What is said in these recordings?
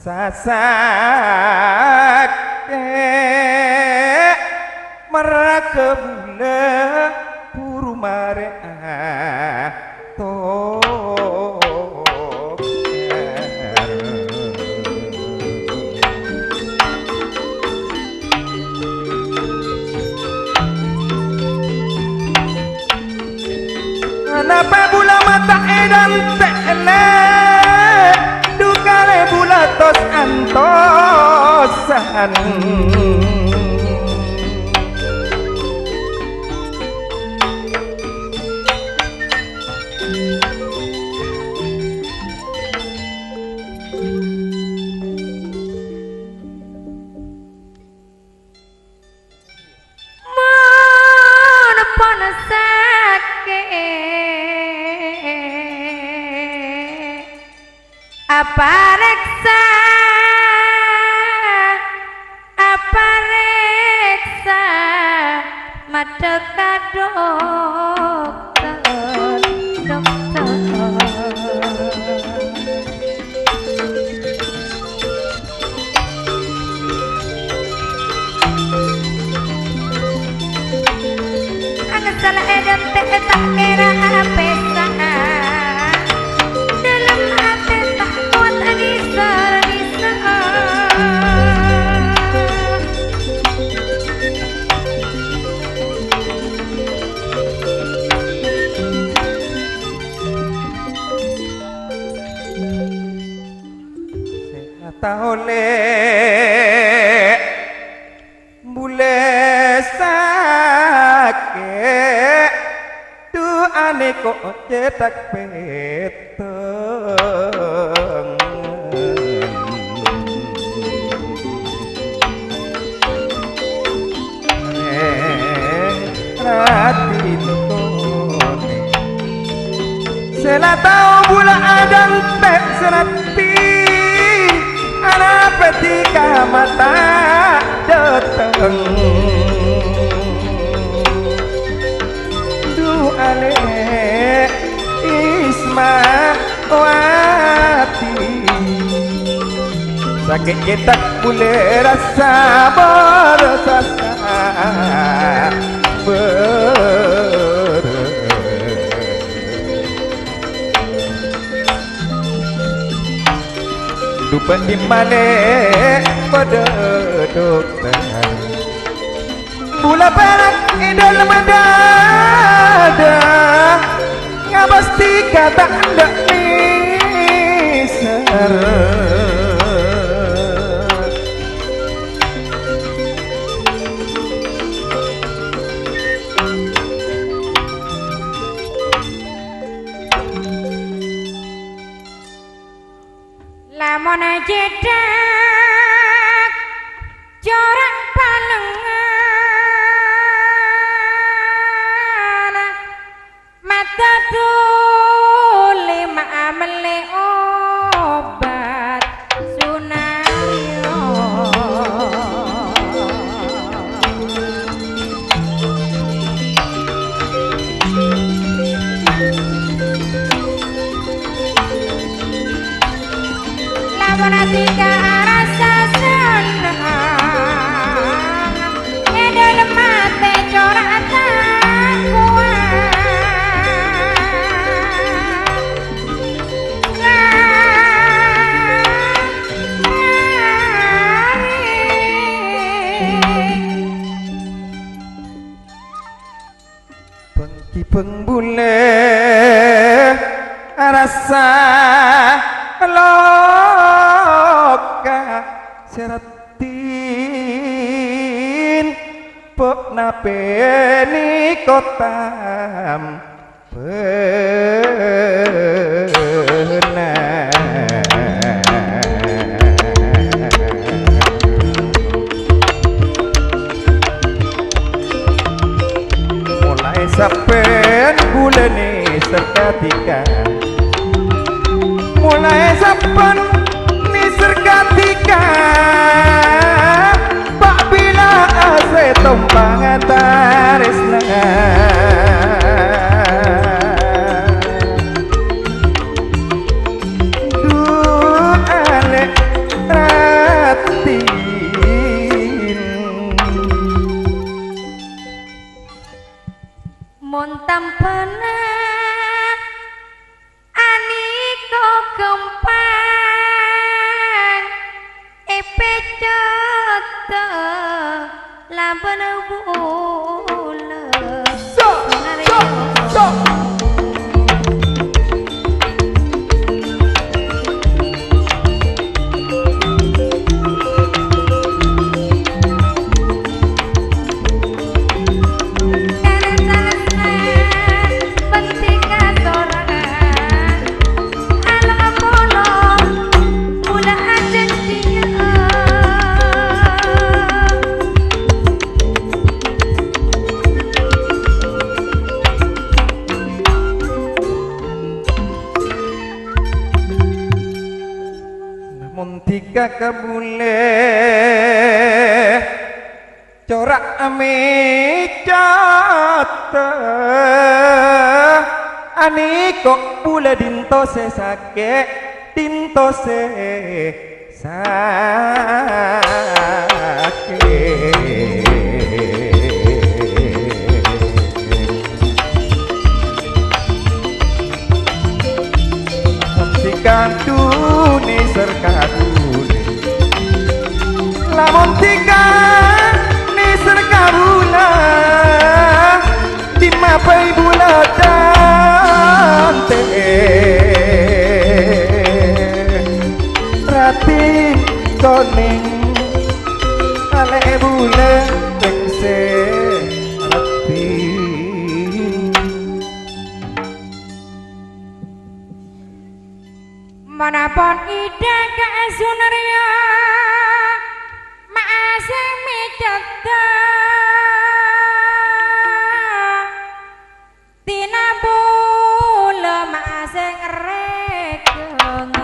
sasake merakebule puru mare to Napa bula mata edan tele dukale bula tos antosan apa reksa mata dokter angin salah edan tak kira pesa tahole bule sake tu ane kok cetak peteng ratin kone sela tau bula adang pek serati ana petika mata dateng du ale ismawati sakit cetak bule rasa bersasa lupa di mana pada dokter bula perak idol medada ngabas tiga tak ada miser lamun jedak jorang palengan mata tuli ma'amele obat sunayo Tiga rasa senang edel mate corak tak kuat pengki pengbule rasa loka seratin pok napeni kotam pernah mulai sapen bulane serkatika mulai sapen ni serkatika pak bila ase tombang taresna du ale yata lampun bula So, so, so. Muntika kabule corak amecata ani kok bule dinto se sake dinto se sake Kantune serkabule lamun tikane serkabula dimapai buladante rati koning ale bule tengse rati manapun ida kesunarya maasing micata tina bula maasing regeng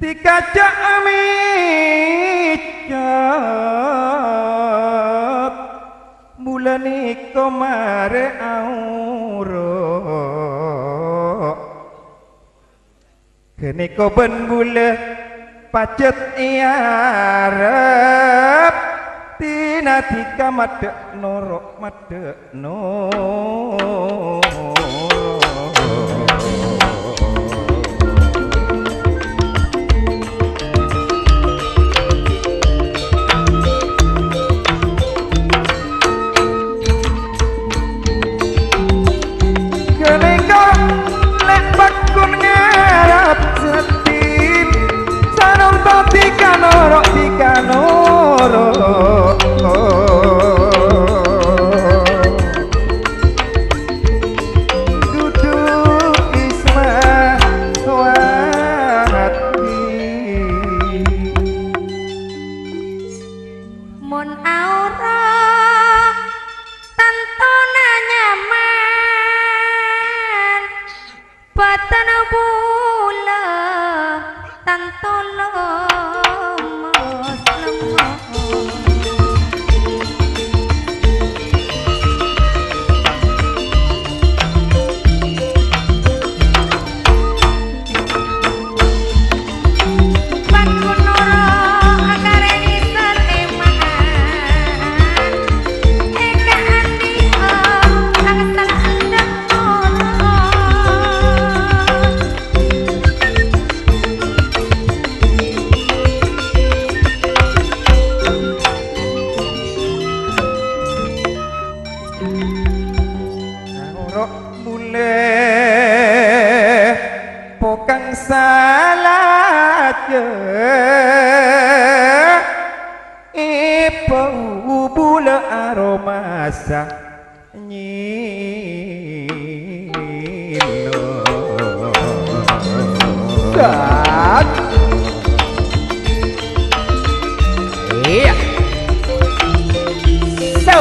dikajak micat mulane komare auro kene ko ben bule pacet iarep tina dika madek norok madek no je bau bula aroma sa nyino sak iya so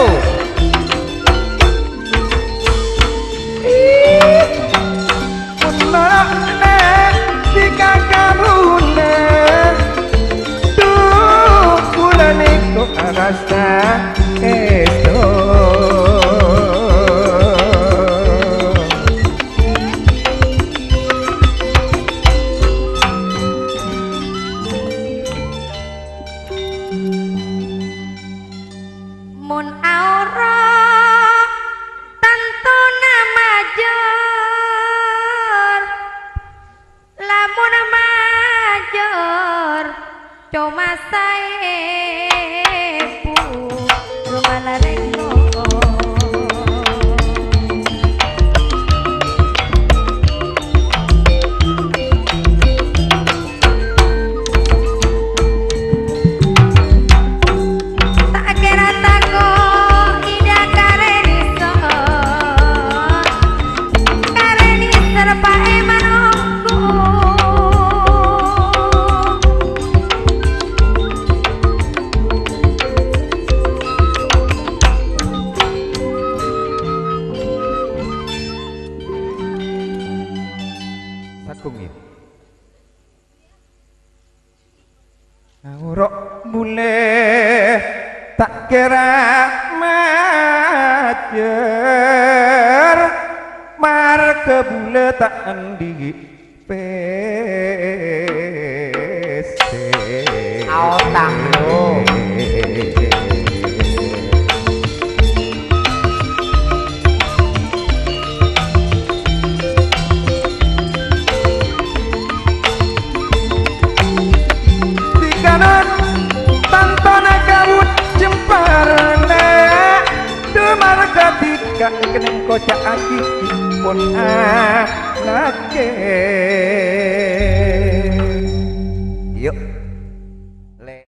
punakne dikakarune duh bulane kok rasa esto mun aura tanto nama jor lamun major cuma saepu rumana reno tak kira tako ida kareniso kareni serpa emanku sakungin Aurok mulai tak kira majer mar kebule tak andi pese Aotang lo. kanan tantana kabut jemparane demar ketika keneng kocak aki pun anake